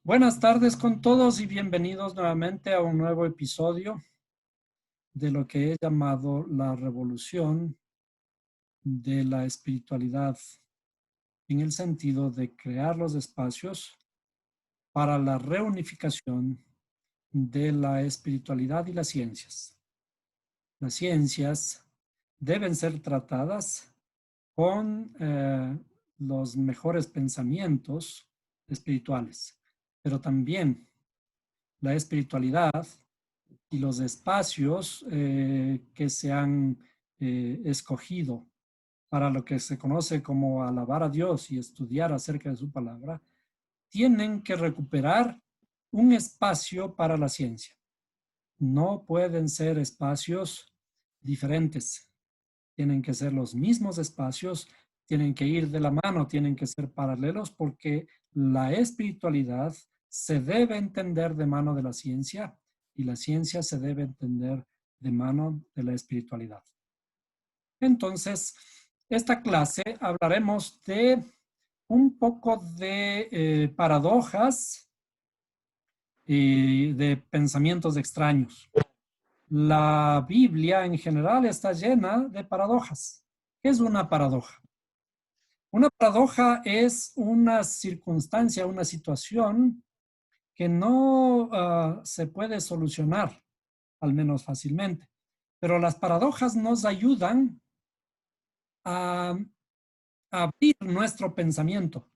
Buenas tardes con todos y bienvenidos nuevamente a un nuevo episodio de lo que he llamado la revolución de la espiritualidad, en el sentido de crear los espacios para la reunificación de la espiritualidad y las ciencias. Las ciencias deben ser tratadas con los mejores pensamientos espirituales, pero también la espiritualidad y los espacios que se han escogido para lo que se conoce como alabar a Dios y estudiar acerca de su palabra, tienen que recuperar un espacio para la ciencia. No pueden ser espacios diferentes, tienen que ser los mismos espacios, tienen que ir de la mano, tienen que ser paralelos porque la espiritualidad se debe entender de mano de la ciencia y la ciencia se debe entender de mano de la espiritualidad. Entonces, esta clase hablaremos de un poco de paradojas y de pensamientos extraños. La Biblia en general está llena de paradojas. ¿Qué es una paradoja? Una paradoja es una circunstancia, una situación que no se puede solucionar, al menos fácilmente. Pero las paradojas nos ayudan a abrir nuestro pensamiento.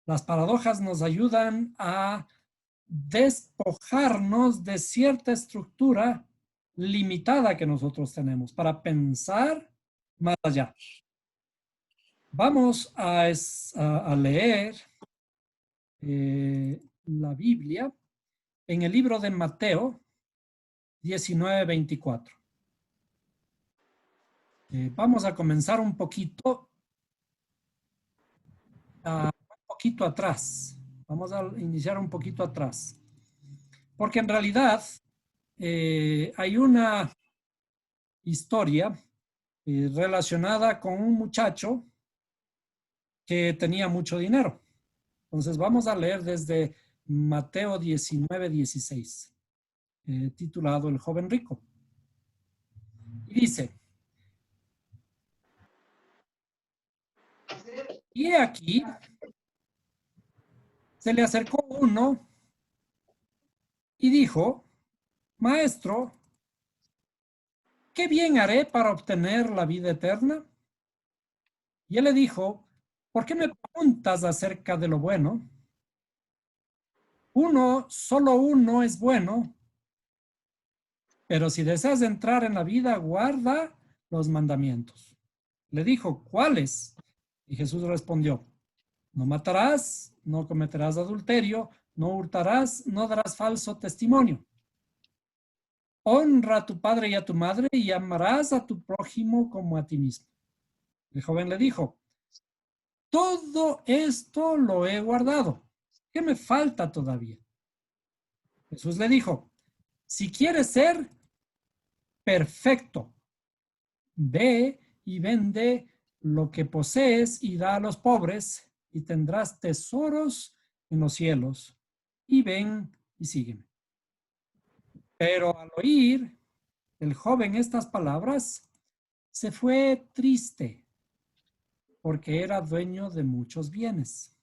Las paradojas nos ayudan a despojarnos de cierta estructura limitada que nosotros tenemos para pensar más allá. Vamos a leer la Biblia en el libro de Mateo 19:24. Vamos a comenzar un poquito atrás. Vamos a iniciar un poquito atrás. Porque en realidad hay una historia relacionada con un muchacho que tenía mucho dinero. Entonces vamos a leer desde Mateo 19:16, titulado El joven rico. Y dice, y aquí se le acercó uno y dijo, Maestro, ¿qué bien haré para obtener la vida eterna? Y él le dijo, ¿por qué me preguntas acerca de lo bueno? Solo uno es bueno, pero si deseas entrar en la vida, guarda los mandamientos. Le dijo, ¿cuáles? Y Jesús respondió, no matarás, no cometerás adulterio, no hurtarás, no darás falso testimonio. Honra a tu padre y a tu madre y amarás a tu prójimo como a ti mismo. El joven le dijo, todo esto lo he guardado. ¿Qué me falta todavía? Jesús le dijo, si quieres ser perfecto, ve y vende lo que posees y da a los pobres y tendrás tesoros en los cielos. Y ven y sígueme. Pero al oír el joven estas palabras, se fue triste porque era dueño de muchos bienes.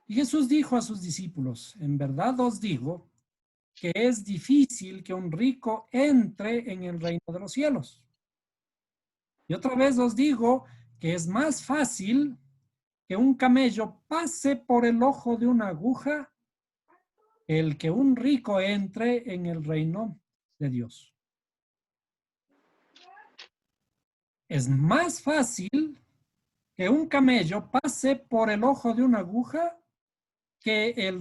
Y Jesús dijo a sus discípulos, en verdad os digo que es difícil que un rico entre en el reino de los cielos. Y otra vez os digo que es más fácil que un camello pase por el ojo de una aguja el que un rico entre en el reino de Dios. Es más fácil que un camello pase por el ojo de una aguja que el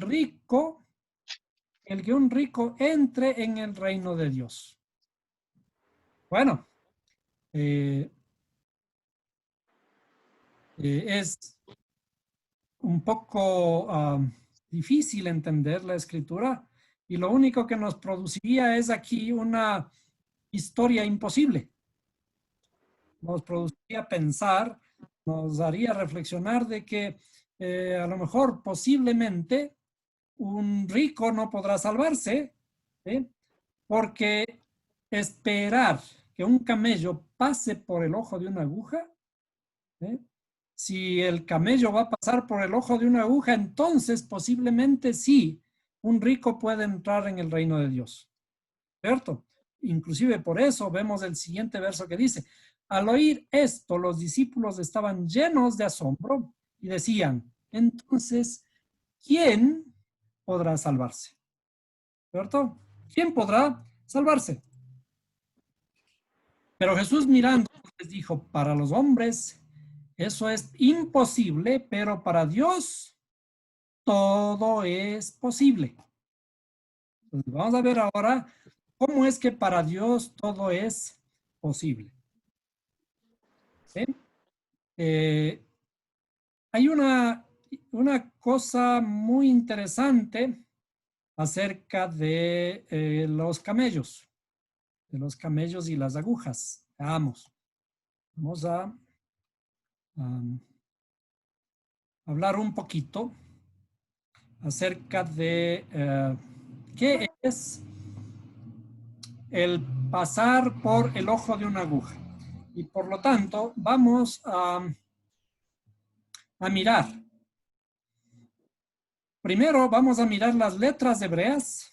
que un rico entre en el reino de Dios. Bueno, eh, es un poco difícil entender la escritura y lo único que nos produciría es aquí una historia imposible. Nos produciría pensar, nos haría reflexionar de que a lo mejor posiblemente un rico no podrá salvarse, ¿sí? Porque esperar que un camello pase por el ojo de una aguja, ¿sí? Si el camello va a pasar por el ojo de una aguja, entonces posiblemente sí, un rico puede entrar en el reino de Dios, ¿cierto? Inclusive por eso vemos el siguiente verso que dice, al oír esto, los discípulos estaban llenos de asombro y decían, entonces, ¿quién podrá salvarse? ¿Cierto? ¿Quién podrá salvarse? Pero Jesús mirando les dijo, para los hombres eso es imposible, pero para Dios todo es posible. Entonces, vamos a ver ahora cómo es que para Dios todo es posible. ¿Sí? Eh, hay una cosa muy interesante acerca de de los camellos y las agujas. Vamos a um, hablar un poquito acerca de qué es el pasar por el ojo de una aguja. Y por lo tanto, vamos a mirar. Primero vamos a mirar las letras hebreas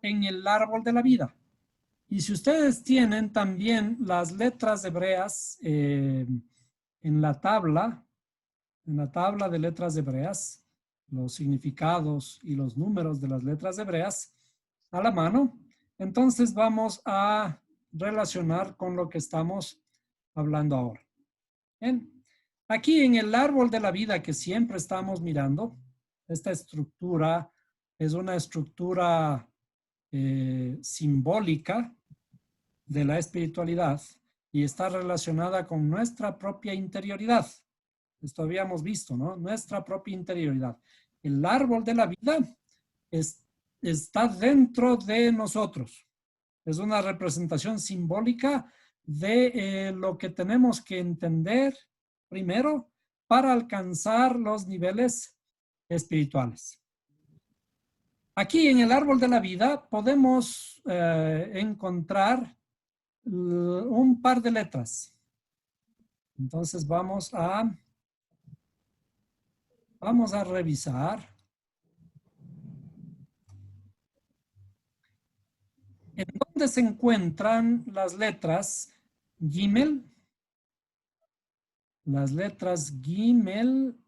en el árbol de la vida. Y si ustedes tienen también las letras hebreas en en la tabla de letras hebreas, los significados y los números de las letras hebreas a la mano, entonces vamos a relacionar con lo que estamos hablando ahora. Bien. Aquí en el árbol de la vida que siempre estamos mirando, esta estructura es una estructura simbólica de la espiritualidad y está relacionada con nuestra propia interioridad. Esto habíamos visto, ¿no? Nuestra propia interioridad. El árbol de la vida está dentro de nosotros. Es una representación simbólica de lo que tenemos que entender primero para alcanzar los niveles espirituales. Aquí en el árbol de la vida podemos encontrar un par de letras. Entonces vamos a revisar. ¿En dónde se encuentran las letras Gimel? Las letras Gimel.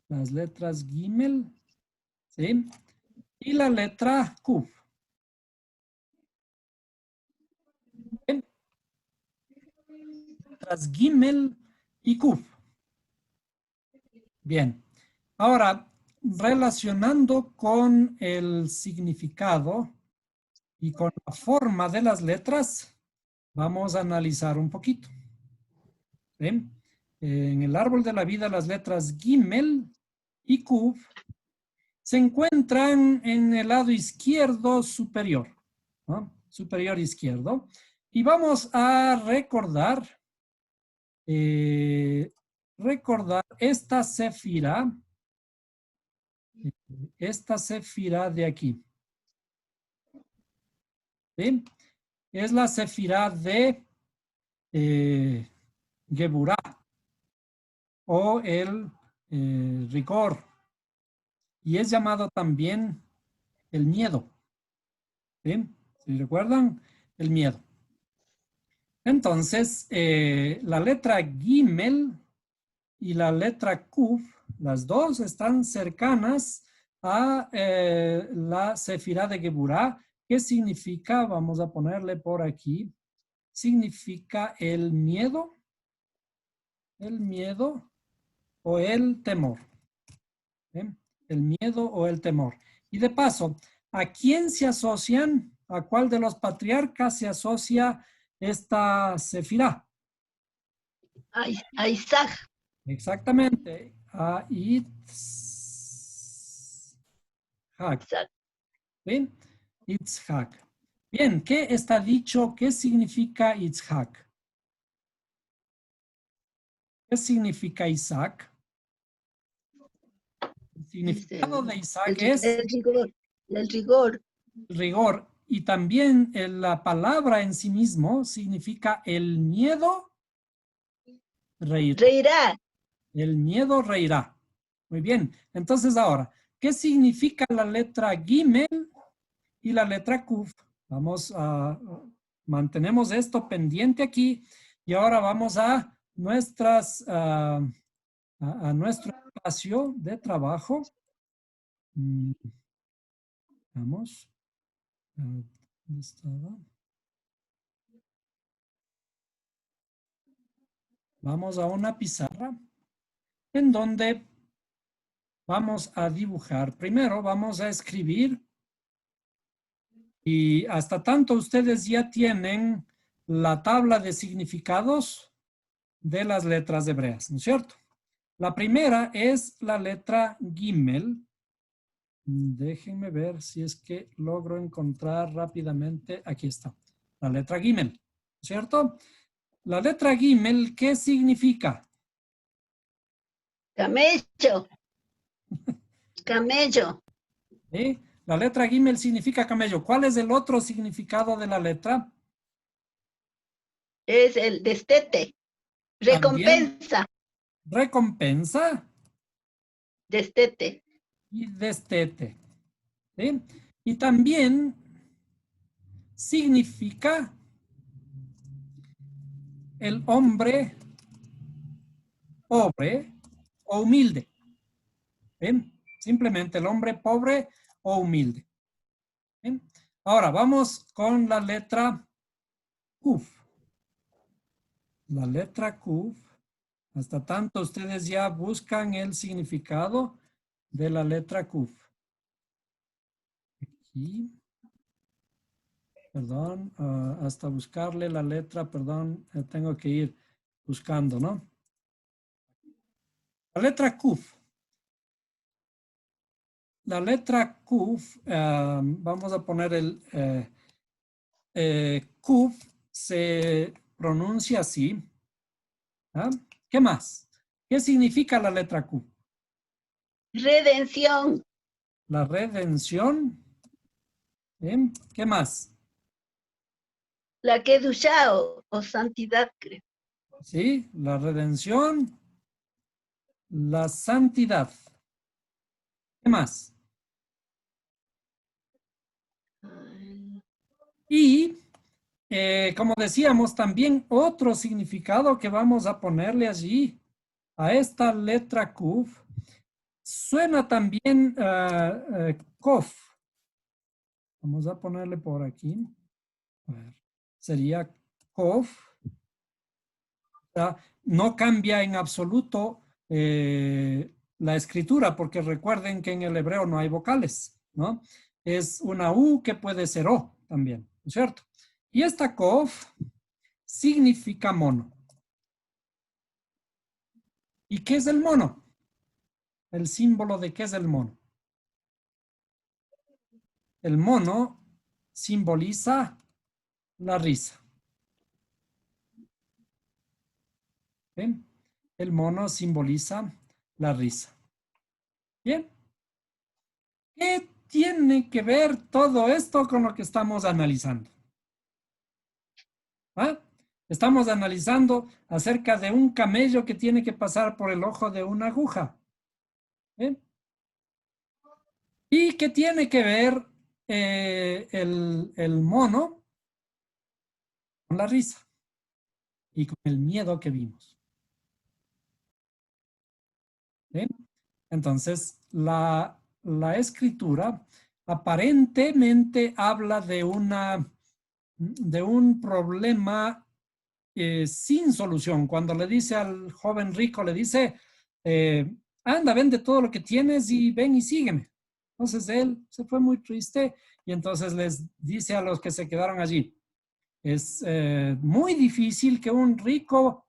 Las letras Gimel. ¿Sí? Y la letra Q. ¿Sí? Letras Gimel y Q. Bien. Ahora, relacionando con el significado y con la forma de las letras, vamos a analizar un poquito. ¿Sí? En el árbol de la vida, las letras Gimel y Q se encuentran en el lado izquierdo superior, ¿no? Superior izquierdo. Y vamos a recordar esta sefira de aquí. ¿Sí? Es la sefira de Geburah o el rigor. Y es llamado también el miedo. ¿Sí? ¿Sí recuerdan? El miedo. Entonces, la letra Gimel y la letra Kuf, las dos están cercanas a la Sefirá de Geburah, que significa, vamos a ponerle por aquí, significa el miedo o el temor. ¿Eh? El miedo o el temor. Y de paso, ¿a quién se asocian? ¿A cuál de los patriarcas se asocia esta Sefirá? A Isaac. Exactamente, a Itzhak. ¿Sí? Itzhak. Bien, ¿qué está dicho? ¿Qué significa Itzhak? ¿Qué significa Isaac? El significado de Isaac es el rigor, el rigor. rigor. Y también la palabra en sí mismo significa el miedo reirá. Reirá. El miedo reirá. Muy bien. Entonces ahora, ¿qué significa la letra Gimel y la letra Kuf? Vamos a, mantenemos esto pendiente aquí y ahora vamos a nuestras, a nuestro espacio de trabajo. Vamos. ¿Dónde estaba? Vamos a una pizarra en donde vamos a dibujar. Primero vamos a escribir y hasta tanto ustedes ya tienen la tabla de significados de las letras hebreas, ¿no es cierto? La primera es la letra Gimel. Déjenme ver si es que logro encontrar rápidamente. Aquí está, la letra Gimel, ¿cierto? La letra Gimel, ¿qué significa? Camello. Camello. ¿Sí? La letra Gimel significa camello. ¿Cuál es el otro significado de la letra? Es el destete. También Recompensa. recompensa Destete. y destete. ¿Sí? Y también significa el hombre pobre o humilde. ¿Bien? Simplemente el hombre pobre o humilde. ¿Bien? Ahora vamos con la letra Kuf. La letra Kuf. Hasta tanto ustedes ya buscan el significado de la letra Kuf. Aquí. Perdón, hasta buscarle la letra, perdón, tengo que ir buscando, ¿no? La letra Kuf. La letra Kuf, vamos a poner el Kuf, se pronuncia así. ¿Ah? ¿Qué más? ¿Qué significa la letra Kuf? Redención. La redención. ¿Bien? ¿Qué más? La Kedushá o santidad, creo. Sí, la redención, la santidad. ¿Qué más? Y, como decíamos, también otro significado que vamos a ponerle allí a esta letra Kuf, suena también Kof. Vamos a ponerle por aquí. A ver, sería Kof. No cambia en absoluto la escritura, porque recuerden que en el hebreo no hay vocales, ¿no? Es una U que puede ser O también, ¿no es cierto? Y esta Kof significa mono. ¿Y qué es el mono? El símbolo de qué es el mono. El mono simboliza la risa. ¿Ven? El mono simboliza la risa. Bien. ¿Qué tiene que ver todo esto con lo que estamos analizando? ¿Ah? Estamos analizando acerca de un camello que tiene que pasar por el ojo de una aguja. ¿Bien? ¿Y qué tiene que ver el mono con la risa y con el miedo que vimos? ¿Bien? Entonces, la escritura aparentemente habla de un problema sin solución. Cuando le dice al joven rico, le dice, anda, vende todo lo que tienes y ven y sígueme. Entonces él se fue muy triste y entonces les dice a los que se quedaron allí, es muy difícil que un rico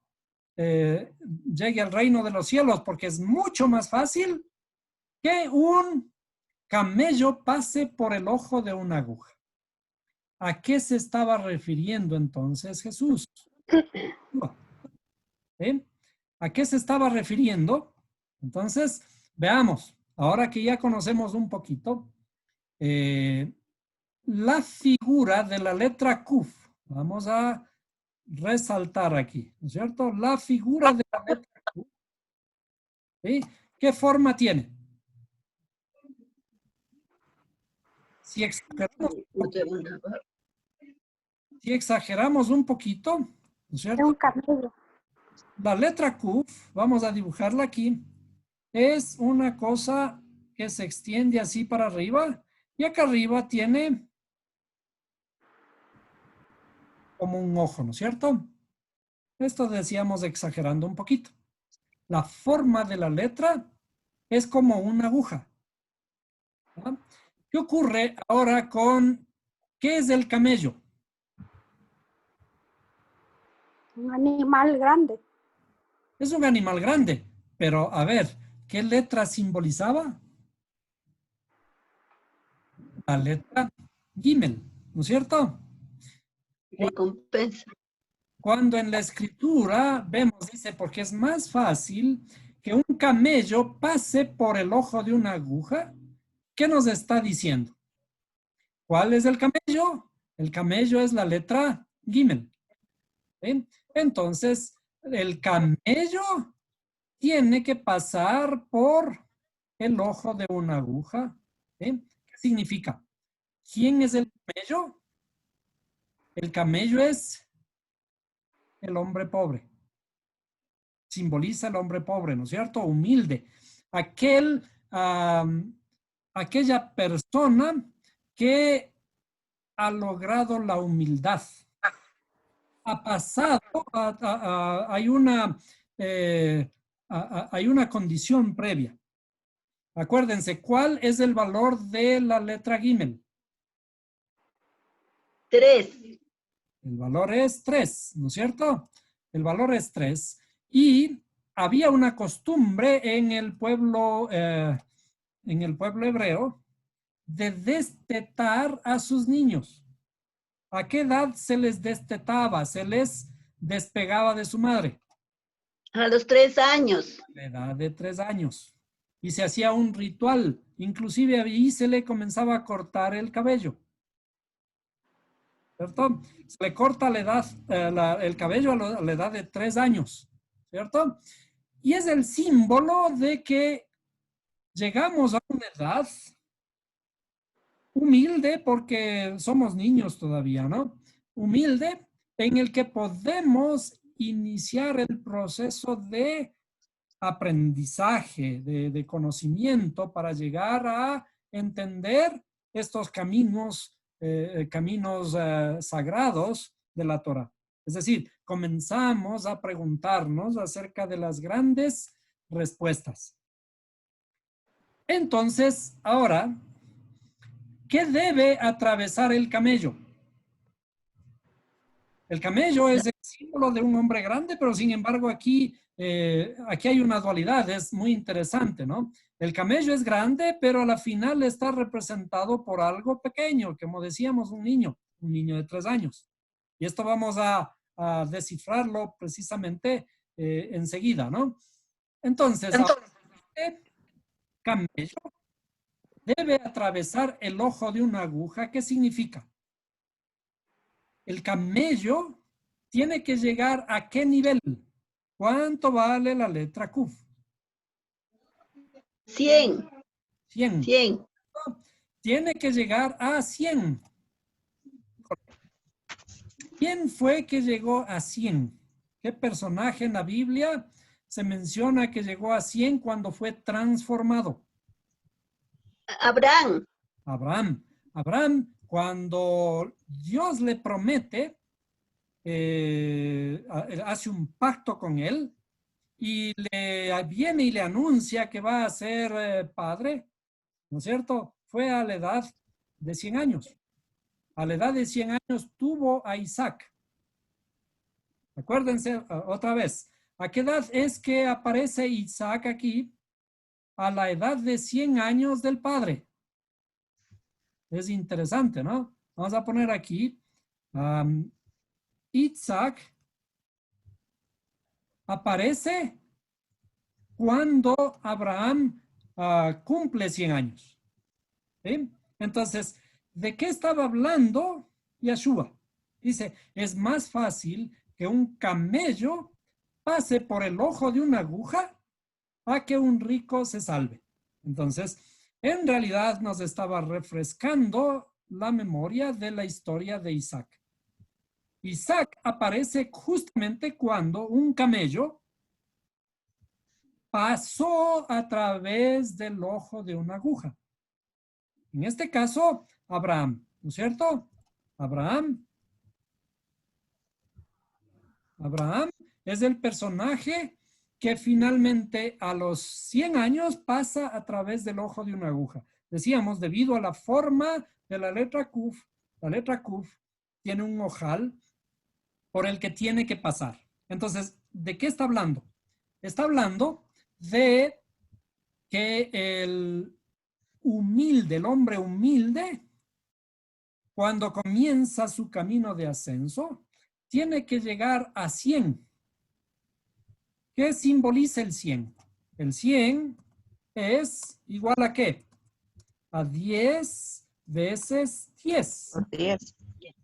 llegue al reino de los cielos porque es mucho más fácil que un camello pase por el ojo de una aguja. ¿A qué se estaba refiriendo entonces Jesús? ¿Eh? ¿A qué se estaba refiriendo? Entonces, veamos, ahora que ya conocemos un poquito, la figura de la letra Kuf. Vamos a resaltar aquí, ¿no es cierto? La figura de la letra Kuf. ¿Sí? ¿Qué forma tiene? Si exageramos, si exageramos un poquito, ¿no es Es un cierto? camello. La letra Kuf, vamos a dibujarla aquí, es una cosa que se extiende así para arriba y acá arriba tiene como un ojo, ¿no es cierto? Esto decíamos exagerando un poquito. La forma de la letra es como una aguja. ¿Ya? ¿Qué ocurre ahora con qué es el camello? Un animal grande. Es un animal grande, pero a ver, ¿qué letra simbolizaba? La letra Gimel, ¿no es cierto? Recompensa. Cuando en la escritura vemos, dice, porque es más fácil que un camello pase por el ojo de una aguja, ¿qué nos está diciendo? ¿Cuál es el camello? El camello es la letra Gimel. ¿Sí? Entonces, el camello tiene que pasar por el ojo de una aguja. ¿Sí? ¿Qué significa? ¿Quién es el camello? El camello es el hombre pobre. Simboliza el hombre pobre, ¿no es cierto? Humilde. Aquel, aquella persona que ha logrado la humildad. Ha pasado, eh, hay una condición previa. Acuérdense, ¿cuál es el valor de la letra Gimel? 3. El valor es 3, ¿no es cierto? El valor es 3. Y había una costumbre en el pueblo hebreo de destetar a sus niños. ¿A qué edad se les destetaba? Se les despegaba de su madre. A los 3 años. La edad de 3 años. Y se hacía un ritual. Inclusive ahí se le comenzaba a cortar el cabello. ¿Cierto? Se le corta la edad, el cabello a la edad de 3 años. ¿Cierto? Y es el símbolo de que llegamos a una edad humilde porque somos niños todavía, ¿no? Humilde en el que podemos iniciar el proceso de aprendizaje, de conocimiento para llegar a entender estos caminos sagrados de la Torah. Es decir, comenzamos a preguntarnos acerca de las grandes respuestas. Entonces, ahora, ¿qué debe atravesar el camello? El camello es el símbolo de un hombre grande, pero sin embargo aquí hay una dualidad, es muy interesante, ¿no? El camello es grande, pero a la final está representado por algo pequeño, como decíamos, un niño de 3 años. Y esto vamos a descifrarlo precisamente enseguida, ¿no? Entonces, este camello debe atravesar el ojo de una aguja. ¿Qué significa? El camello tiene que llegar a qué nivel. ¿Cuánto vale la letra Q? 100. 100. 100. Tiene que llegar a 100. ¿Quién fue que llegó a 100? ¿Qué personaje en la Biblia se menciona que llegó a 100 cuando fue transformado? Abraham. Abraham. Abraham, cuando Dios le promete, hace un pacto con él y le viene y le anuncia que va a ser padre, ¿no es cierto? Fue a la edad de 100 años. A la edad de 100 años tuvo a Isaac. Acuérdense otra vez, ¿a qué edad es que aparece Isaac aquí? A la edad de 100 años del padre. Es interesante, ¿no? Vamos a poner aquí, Isaac aparece cuando Abraham cumple 100 años. ¿Sí? Entonces, ¿de qué estaba hablando Yeshua? Dice, es más fácil que un camello pase por el ojo de una aguja a que un rico se salve. Entonces, en realidad nos estaba refrescando la memoria de la historia de Isaac. Isaac aparece justamente cuando un camello pasó a través del ojo de una aguja. En este caso, Abraham, ¿no es cierto? Abraham es el personaje que finalmente a los 100 años pasa a través del ojo de una aguja. Decíamos, debido a la forma de la letra Kuf tiene un ojal por el que tiene que pasar. Entonces, ¿de qué está hablando? Está hablando de que el hombre humilde, cuando comienza su camino de ascenso, tiene que llegar a 100. ¿Qué simboliza el 100? El 100 es igual a ¿qué? A 10 veces 10. Por 10.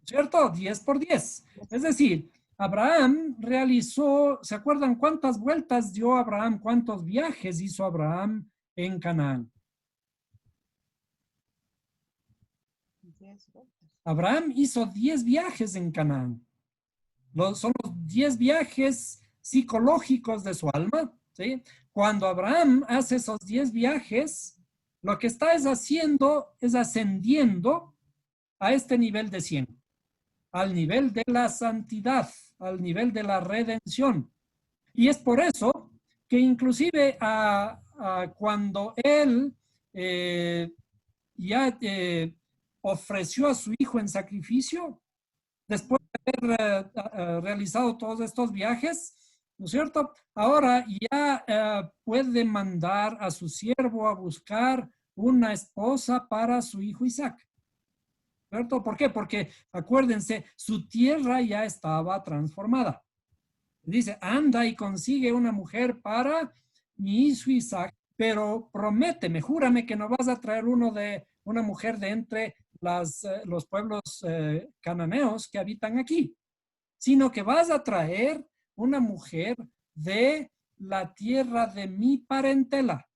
¿Cierto? 10 por 10. Es decir, Abraham realizó, ¿se acuerdan cuántas vueltas dio Abraham? ¿Cuántos viajes hizo Abraham en Canaán? Abraham hizo 10 viajes en Canaán. Son los 10 viajes psicológicos de su alma, ¿sí? Cuando Abraham hace esos 10 viajes, lo que está haciendo es ascendiendo a este nivel de 100, al nivel de la santidad, al nivel de la redención. Y es por eso que inclusive cuando él ofreció a su hijo en sacrificio, después de haber realizado todos estos viajes, ¿no es cierto? Ahora ya puede mandar a su siervo a buscar una esposa para su hijo Isaac. ¿Cierto? ¿Por qué? Porque acuérdense, su tierra ya estaba transformada. Dice, anda y consigue una mujer para mi hijo Isaac, pero prométeme, júrame que no vas a traer una mujer de entre los pueblos cananeos que habitan aquí, sino que vas a traer una mujer de la tierra de mi parentela.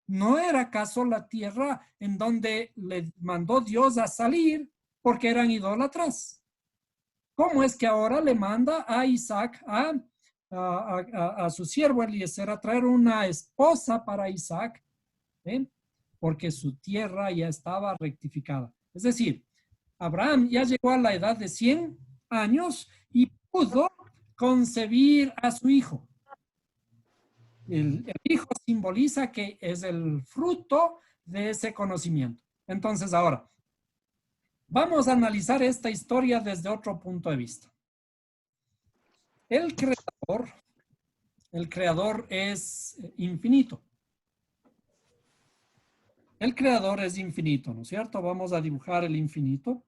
¿No era acaso la tierra en donde le mandó Dios a salir porque eran idólatras? ¿Cómo es que ahora le manda a Isaac, a su siervo Eliezer, a traer una esposa para Isaac? Porque su tierra ya estaba rectificada. Es decir, Abraham ya llegó a la edad de 100 años y pudo concebir a su hijo. El hijo simboliza que es el fruto de ese conocimiento. Entonces, ahora, vamos a analizar esta historia desde otro punto de vista. El creador es infinito. El creador es infinito, ¿no es cierto? Vamos a dibujar el infinito.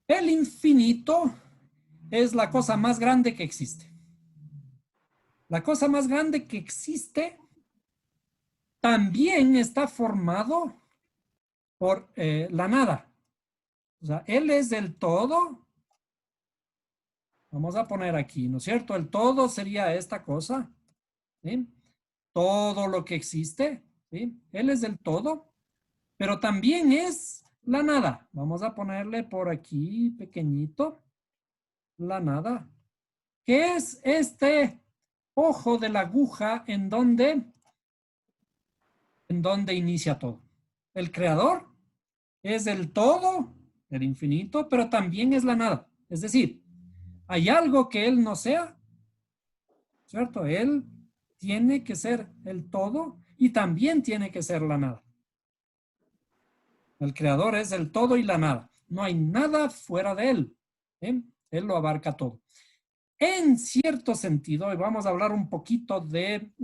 El infinito es la cosa más grande que existe. La cosa más grande que existe también está formado por la nada. O sea, él es el todo. Vamos a poner aquí, ¿no es cierto? El todo sería esta cosa, ¿sí? Todo lo que existe, ¿sí? Él es el todo, pero también es la nada. Vamos a ponerle por aquí, pequeñito, la nada. ¿Qué es este ojo de la aguja en donde inicia todo? El creador es el todo, el infinito, pero también es la nada. Es decir, hay algo que él no sea, ¿cierto? Él tiene que ser el todo y también tiene que ser la nada. El creador es el todo y la nada. No hay nada fuera de él. Él lo abarca todo. En cierto sentido, y vamos a hablar un poquito de,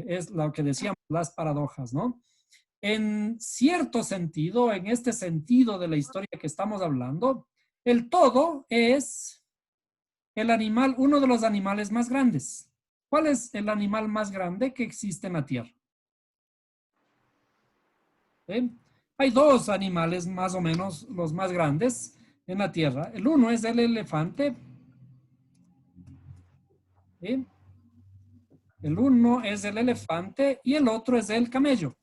es lo que decíamos, las paradojas, ¿no? en cierto sentido, en este sentido de la historia que estamos hablando, el todo es el animal, uno de los animales más grandes. ¿Cuál es el animal más grande que existe en la Tierra? ¿Sí? Hay dos animales más o menos los más grandes en la Tierra. El uno es el elefante. ¿Sí? El uno es el elefante y el otro es el camello.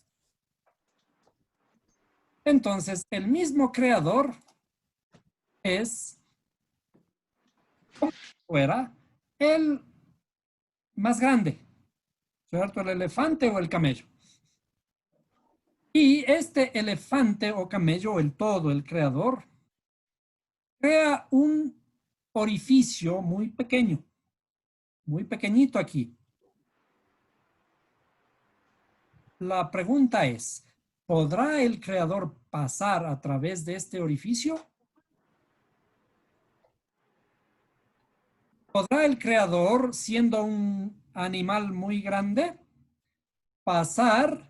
Entonces, el mismo creador es, como fuera, el más grande, ¿cierto? El elefante o el camello. Y este elefante o camello, el todo, el creador, crea un orificio muy pequeño, muy pequeñito aquí. La pregunta es, ¿podrá el creador pasar a través de este orificio? ¿Podrá el creador, siendo un animal muy grande, pasar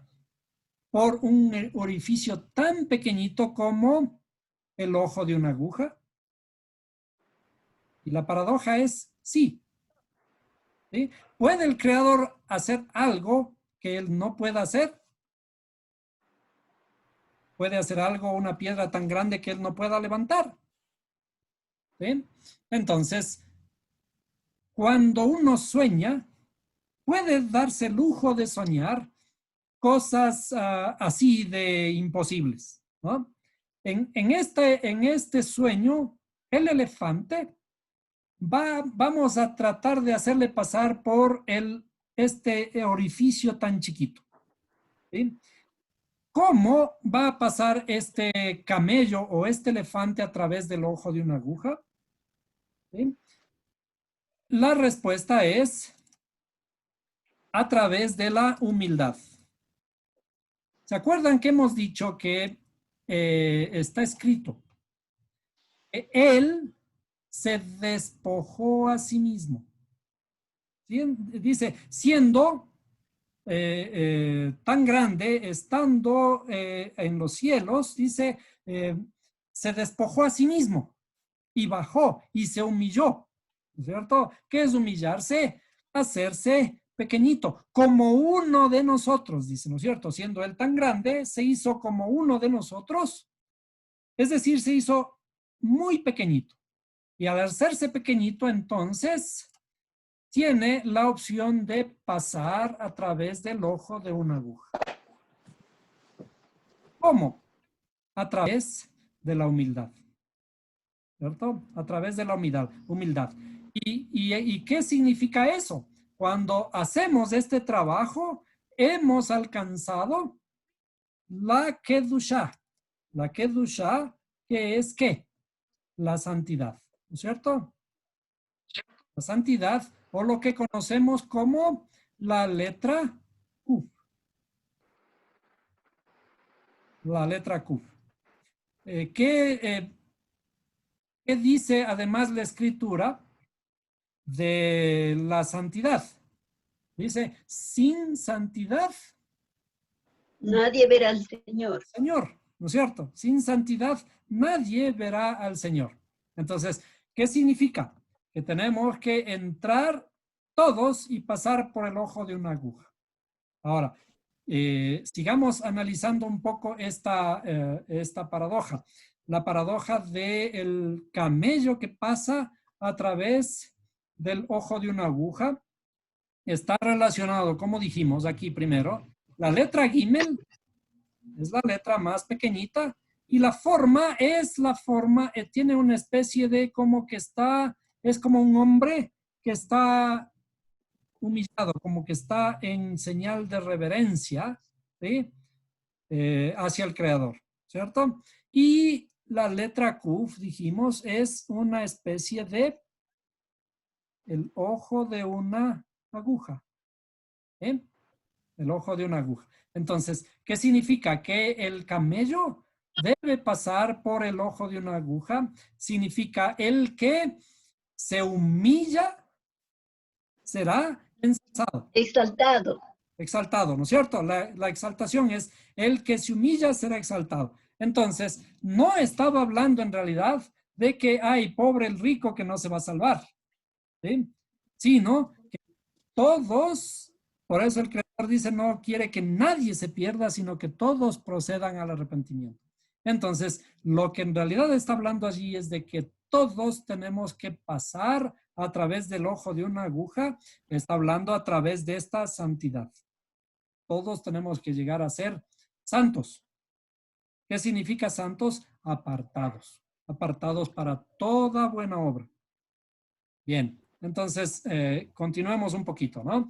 por un orificio tan pequeñito como el ojo de una aguja? Y la paradoja es sí. ¿Sí? ¿Puede el creador hacer algo que él no pueda hacer? ¿Puede hacer algo, una piedra tan grande que él no pueda levantar? ¿Sí? Entonces, cuando uno sueña, puede darse el lujo de soñar cosas así de imposibles, ¿no? En este sueño, el elefante vamos a tratar de hacerle pasar por este orificio tan chiquito, ¿sí? ¿Cómo va a pasar este camello o este elefante a través del ojo de una aguja? ¿Sí? La respuesta es a través de la humildad. ¿Se acuerdan que hemos dicho que está escrito? Él se despojó a sí mismo. ¿Sí? Dice, siendo tan grande, estando en los cielos, dice, se despojó a sí mismo y bajó y se humilló, ¿cierto? ¿Qué es humillarse? Hacerse pequeñito, como uno de nosotros, dice, ¿no es cierto? Siendo él tan grande, se hizo como uno de nosotros, es decir, se hizo muy pequeñito. Y al hacerse pequeñito, entonces, tiene la opción de pasar a través del ojo de una aguja. ¿Cómo? A través de la humildad, ¿cierto? A través de la humildad. ¿Y qué significa eso? Cuando hacemos este trabajo, hemos alcanzado la Kedushá. La Kedushá, que es ¿qué? La santidad, ¿no es cierto? La santidad, o lo que conocemos como la letra Q. La letra Q. ¿Qué dice además la escritura de la santidad? Dice, sin santidad, Nadie verá al Señor. Señor, ¿no es cierto? Sin santidad, nadie verá al Señor. Entonces, ¿qué significa? Que tenemos que entrar todos y pasar por el ojo de una aguja. Ahora, sigamos analizando un poco esta paradoja. La paradoja del camello que pasa a través del ojo de una aguja está relacionado, como dijimos aquí primero, la letra Gimel es la letra más pequeñita y la forma es la forma, tiene una especie de como que está, es como un hombre que está humillado, como que está en señal de reverencia, ¿sí? Hacia el creador, ¿cierto? Y la letra Kuf, dijimos, es una especie de el ojo de una aguja, ¿eh? El ojo de una aguja. Entonces, ¿qué significa? Que el camello debe pasar por el ojo de una aguja. Significa el que se humilla será ensalzado. Exaltado. exaltado, ¿no es cierto? La exaltación es el que se humilla será exaltado. Entonces, no estaba hablando en realidad de que, ay, pobre el rico que no se va a salvar. ¿Sí? Sino que todos, por eso el Creador dice, no quiere que nadie se pierda, sino que todos procedan al arrepentimiento. Entonces, lo que en realidad está hablando allí es de que todos tenemos que pasar a través del ojo de una aguja, está hablando a través de esta santidad. Todos tenemos que llegar a ser santos. ¿Qué significa santos? Apartados. Apartados para toda buena obra. Bien, entonces continuemos un poquito, ¿no?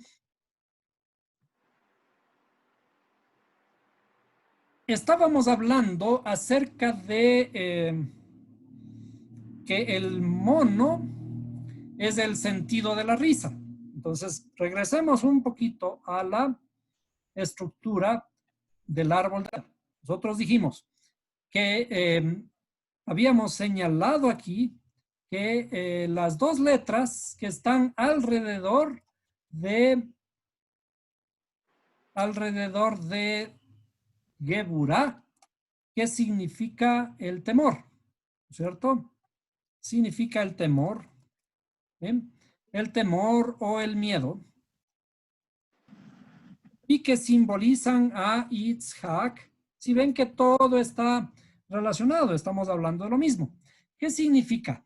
Estábamos hablando acerca de que el mono es el sentido de la risa. Entonces, regresemos un poquito a la estructura del árbol. Nosotros dijimos que habíamos señalado aquí que las dos letras que están alrededor de Geburah, ¿qué significa el temor? ¿Cierto? Significa el temor. ¿Bien? El temor o el miedo. Y que simbolizan a Yitzhak. Si ven que todo está relacionado, estamos hablando de lo mismo. ¿Qué significa?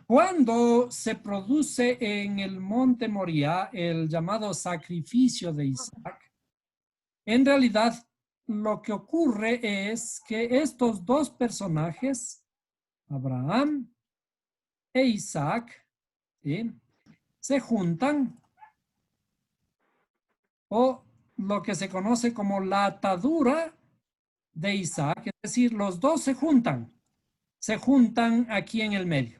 Cuando se produce en el monte Moriah el llamado sacrificio de Isaac, en realidad lo que ocurre es que estos dos personajes, Abraham e Isaac, ¿sí?, se juntan, o lo que se conoce como la atadura de Isaac, es decir, los dos se juntan aquí en el medio.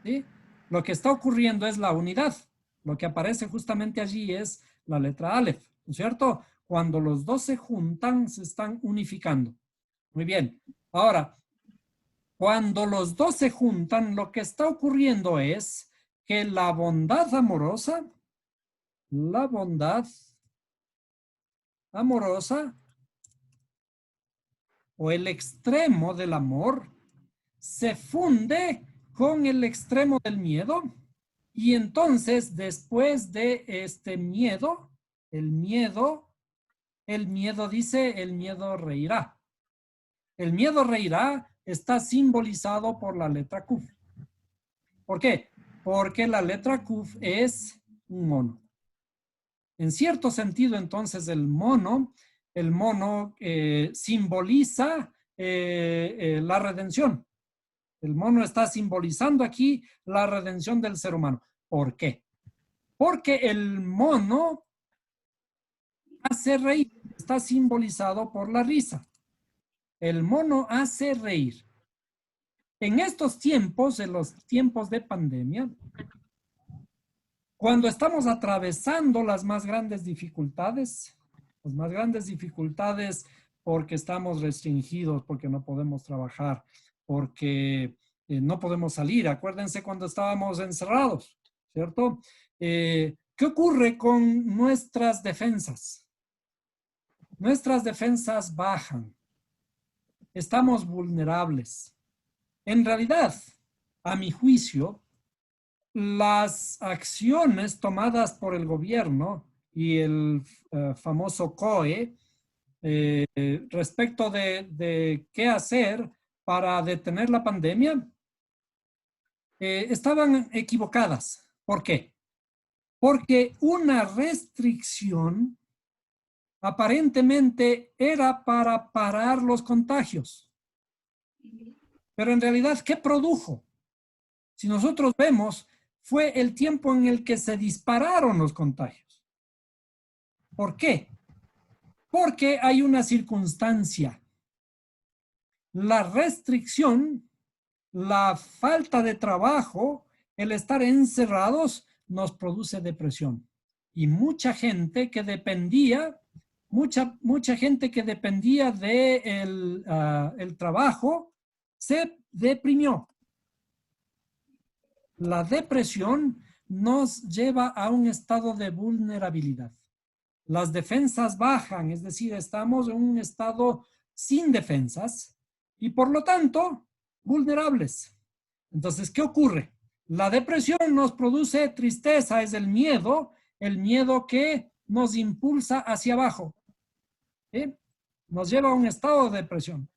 ¿Sí? Lo que está ocurriendo es la unidad. Lo que aparece justamente allí es la letra Aleph, ¿no es cierto? Cuando los dos se juntan, se están unificando. Muy bien. Ahora, cuando los dos se juntan, lo que está ocurriendo es que la bondad amorosa o el extremo del amor se funde con el extremo del miedo, y entonces después de este miedo, el miedo dice, el miedo reirá. El miedo reirá está simbolizado por la letra Kuf. ¿Por qué? Porque la letra Kuf es un mono. En cierto sentido, entonces, el mono simboliza la redención. El mono está simbolizando aquí la redención del ser humano. ¿Por qué? Porque el mono hace reír, está simbolizado por la risa. El mono hace reír. En estos tiempos, en los tiempos de pandemia, cuando estamos atravesando las más grandes dificultades porque estamos restringidos, porque no podemos trabajar, porque no podemos salir. Acuérdense cuando estábamos encerrados, ¿cierto? ¿Qué ocurre con nuestras defensas? Nuestras defensas bajan. Estamos vulnerables. En realidad, a mi juicio, las acciones tomadas por el gobierno y el famoso COE respecto de qué hacer para detener la pandemia estaban equivocadas. ¿Por qué? Porque una restricción aparentemente era para parar los contagios. Pero en realidad, ¿qué produjo? Si nosotros vemos, fue el tiempo en el que se dispararon los contagios. ¿Por qué? Porque hay una circunstancia. La restricción, la falta de trabajo, el estar encerrados nos produce depresión. Y mucha gente que dependía, mucha gente que dependía de el trabajo, se deprimió. La depresión nos lleva a un estado de vulnerabilidad. Las defensas bajan, es decir, estamos en un estado sin defensas y por lo tanto vulnerables. Entonces, ¿qué ocurre? La depresión nos produce tristeza, es el miedo que nos impulsa hacia abajo. ¿Sí? Nos lleva a un estado de depresión.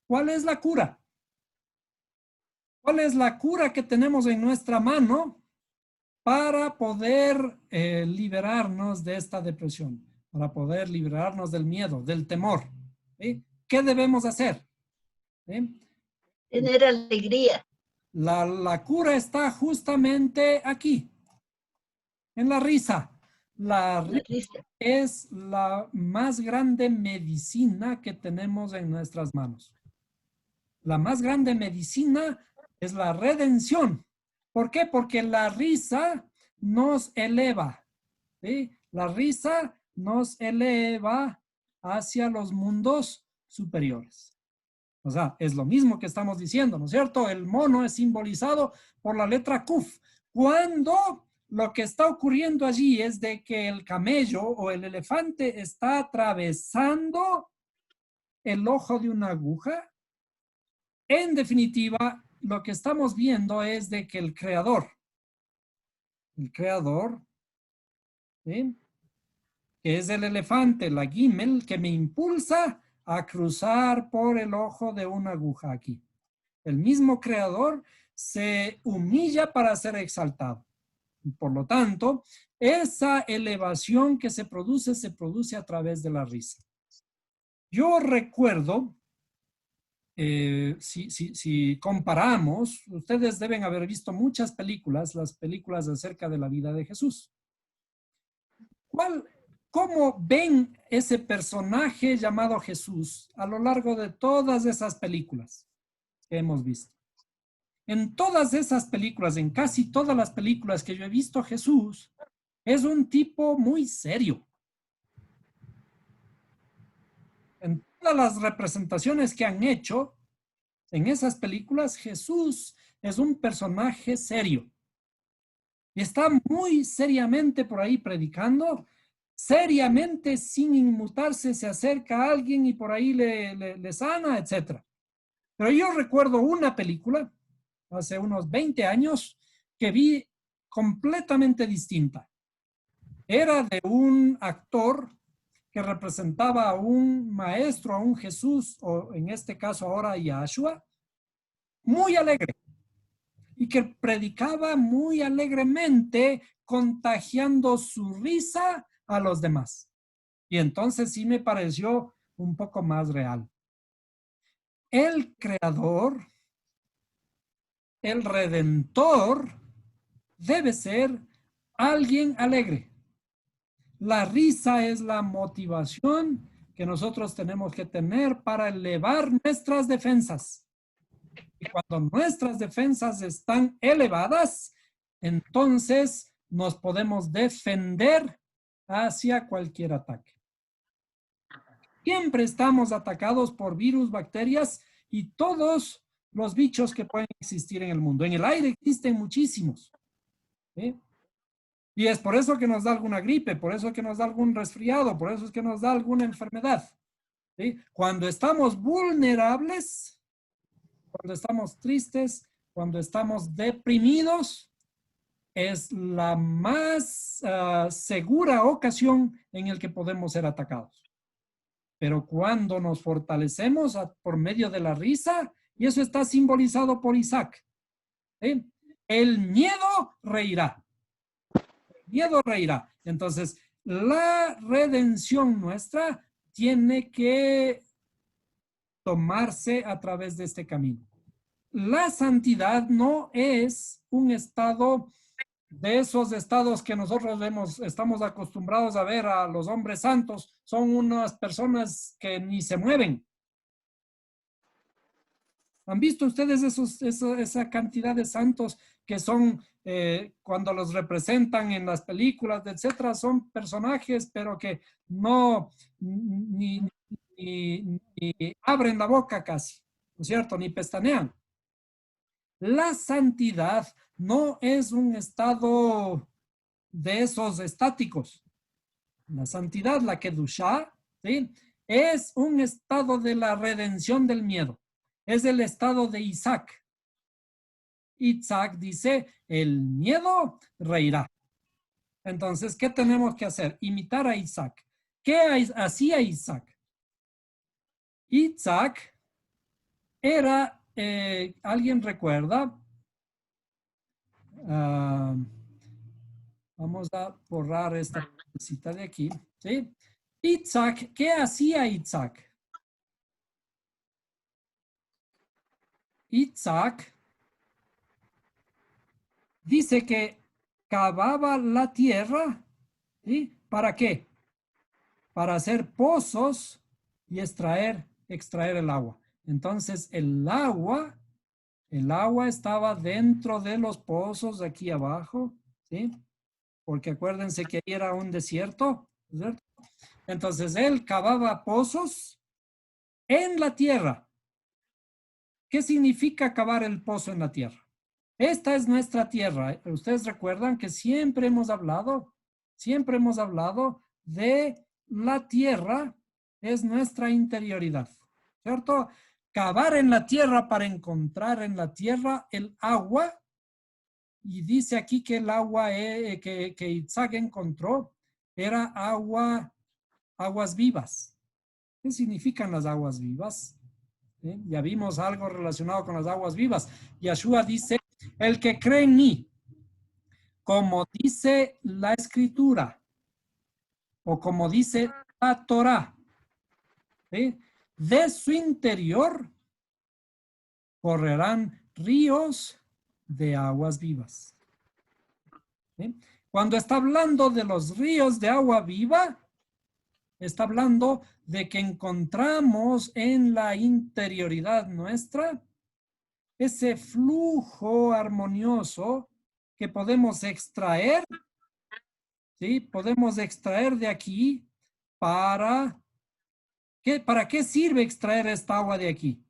¿Cuál es la cura? ¿Cuál es la cura que tenemos en nuestra mano para poder liberarnos de esta depresión? Para poder liberarnos del miedo, del temor. ¿Sí? ¿Qué debemos hacer? ¿Sí? Tener alegría. La cura está justamente aquí, en la risa. La La risa risa. es la más grande medicina que tenemos en nuestras manos. La más grande medicina es la redención. ¿Por qué? Porque la risa nos eleva. ¿Sí? La risa nos eleva hacia los mundos superiores. O sea, es lo mismo que estamos diciendo, ¿no es cierto? El mono es simbolizado por la letra Kuf. Cuando lo que está ocurriendo allí es de que el camello o el elefante está atravesando el ojo de una aguja, en definitiva, lo que estamos viendo es de que el creador, ¿sí? Que es el elefante, la gimel, que me impulsa a cruzar por el ojo de una aguja aquí. El mismo creador se humilla para ser exaltado. Por lo tanto, esa elevación que se produce a través de la risa. Yo recuerdo, si comparamos, ustedes deben haber visto muchas películas, las películas acerca de la vida de Jesús. ¿Cómo ven ese personaje llamado Jesús a lo largo de todas esas películas que hemos visto? En todas esas películas, en casi todas las películas que yo he visto, Jesús es un tipo muy serio. En todas las representaciones que han hecho en esas películas, Jesús es un personaje serio. Y está muy seriamente por ahí predicando, seriamente, sin inmutarse, se acerca a alguien y por ahí le sana, etc. Pero yo recuerdo una película hace unos 20 años que vi completamente distinta. Era de un actor que representaba a un maestro, a un Jesús, o en este caso ahora Yahshua, muy alegre y que predicaba muy alegremente, contagiando su risa a los demás. Y entonces sí me pareció un poco más real. El creador, el redentor, debe ser alguien alegre. La risa es la motivación que nosotros tenemos que tener para elevar nuestras defensas. Y cuando nuestras defensas están elevadas, entonces nos podemos defender hacia cualquier ataque. Siempre estamos atacados por virus, bacterias y todos los bichos que pueden existir en el mundo. En el aire existen muchísimos. ¿Sí? Y es por eso que nos da alguna gripe, por eso que nos da algún resfriado, por eso es que nos da alguna enfermedad. ¿Sí? Cuando estamos vulnerables, cuando estamos tristes, cuando estamos deprimidos, es la más segura ocasión en la que podemos ser atacados. Pero cuando nos fortalecemos por medio de la risa, y eso está simbolizado por Isaac, ¿sí? El miedo reirá. El miedo reirá. Entonces, la redención nuestra tiene que tomarse a través de este camino. La santidad no es un estado de esos estados que nosotros estamos acostumbrados a ver a los hombres santos. Son unas personas que ni se mueven. ¿Han visto ustedes esa cantidad de santos que son, cuando los representan en las películas, etcétera, son personajes, pero que no ni abren la boca casi, ¿no es cierto? Ni pestanean. La santidad no es un estado de esos estáticos. La santidad, la Kedushá, ¿sí? Es un estado de la redención del miedo. Es el estado de Isaac. Isaac dice, el miedo reirá. Entonces, ¿qué tenemos que hacer? Imitar a Isaac. ¿Qué hacía Isaac? Isaac era, ¿alguien recuerda? Vamos a borrar esta cita de aquí. ¿Sí? Isaac, ¿qué hacía Isaac? Isaac dice que cavaba la tierra, ¿sí? ¿Para qué? Para hacer pozos y extraer el agua. Entonces el agua estaba dentro de los pozos de aquí abajo, ¿sí? Porque acuérdense que ahí era un desierto, ¿cierto? Entonces él cavaba pozos en la tierra. ¿Qué significa cavar el pozo en la tierra? Esta es nuestra tierra. Ustedes recuerdan que siempre hemos hablado de la tierra es nuestra interioridad, ¿cierto? Cavar en la tierra para encontrar en la tierra el agua. Y dice aquí que el agua que Isaac encontró era aguas vivas. ¿Qué significan las aguas vivas? Ya vimos algo relacionado con las aguas vivas. Yeshua dice, el que cree en mí, como dice la escritura, o como dice la Torah, ¿sí? De su interior correrán ríos de aguas vivas. ¿Sí? Cuando está hablando de los ríos de agua viva, está hablando de que encontramos en la interioridad nuestra ese flujo armonioso que podemos extraer, ¿sí? Podemos extraer de aquí ¿para qué sirve extraer esta agua de aquí?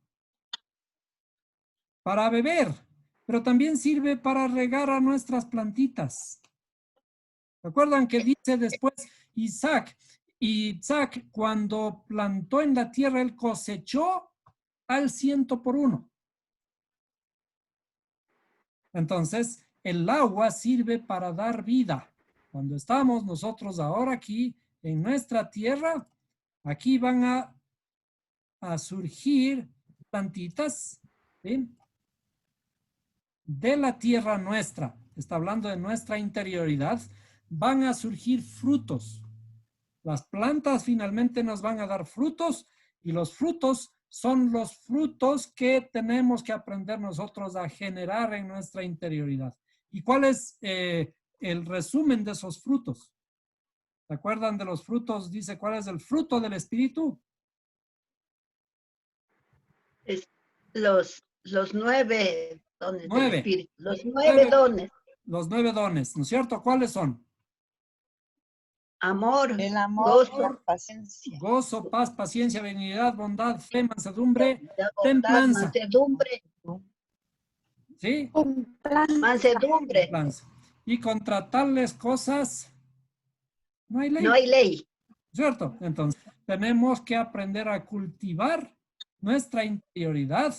Para beber, pero también sirve para regar a nuestras plantitas. ¿Recuerdan que dice después Isaac cuando plantó en la tierra, él cosechó al 100%? Entonces, el agua sirve para dar vida. Cuando estamos nosotros ahora aquí en nuestra tierra, aquí van a surgir plantitas, ¿sí? De la tierra nuestra. Está hablando de nuestra interioridad. Van a surgir frutos. Las plantas finalmente nos van a dar frutos y los frutos son los frutos que tenemos que aprender nosotros a generar en nuestra interioridad. ¿Y cuál es el resumen de esos frutos? ¿Se acuerdan de los frutos? Dice, ¿cuál es el fruto del Espíritu? Los 9 dones del 9. Espíritu. Los 9 dones. Los 9 dones, ¿no es cierto? ¿Cuáles son? Amor, el amor, gozo, la paciencia, Gozo, paz, paciencia, benignidad, bondad, fe, mansedumbre, la bondad, templanza. mansedumbre. ¿Sí? Mansedumbre. Templanza. Y contra tales cosas no hay ley. No hay ley. ¿Cierto? Entonces, tenemos que aprender a cultivar nuestra interioridad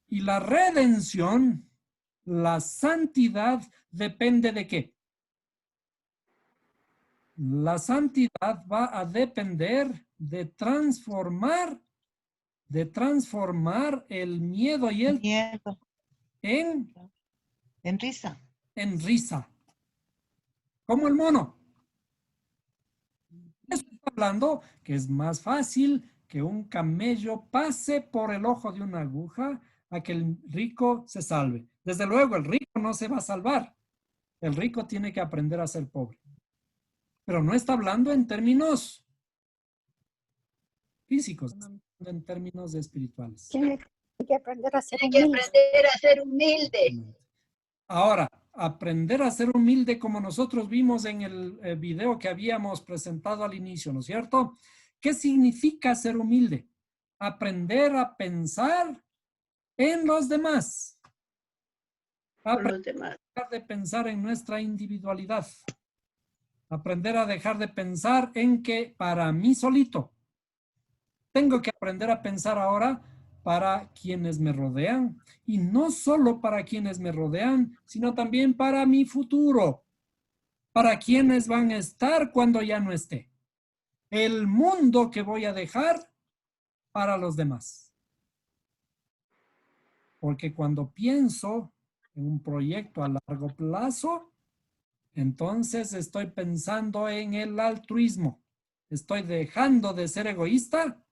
y la redención, la santidad, depende de qué. La santidad va a depender de transformar el miedo y el miedo, en risa. En risa. Como el mono. Eso está hablando que es más fácil que un camello pase por el ojo de una aguja a que el rico se salve. Desde luego, el rico no se va a salvar. El rico tiene que aprender a ser pobre. Pero no está hablando en términos físicos, está hablando en términos espirituales. Tiene que aprender a ser Tiene que humilde. aprender a ser humilde. Ahora, aprender a ser humilde como nosotros vimos en el video que habíamos presentado al inicio, ¿no es cierto? ¿Qué significa ser humilde? Aprender a pensar en los demás. con los demás. Dejar de pensar en nuestra individualidad. Aprender a dejar de pensar en que para mí solito. Tengo que aprender a pensar ahora para quienes me rodean. Y no solo para quienes me rodean, sino también para mi futuro. Para quienes van a estar cuando ya no esté. El mundo que voy a dejar para los demás. Porque cuando pienso en un proyecto a largo plazo, entonces estoy pensando en el altruismo. Estoy dejando de ser egoísta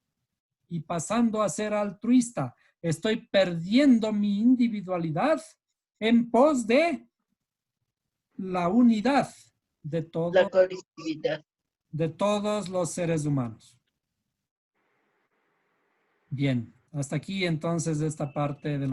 y pasando a ser altruista. Estoy perdiendo mi individualidad en pos de la unidad de La colectividad. todos los seres humanos. Bien, hasta aquí entonces esta parte de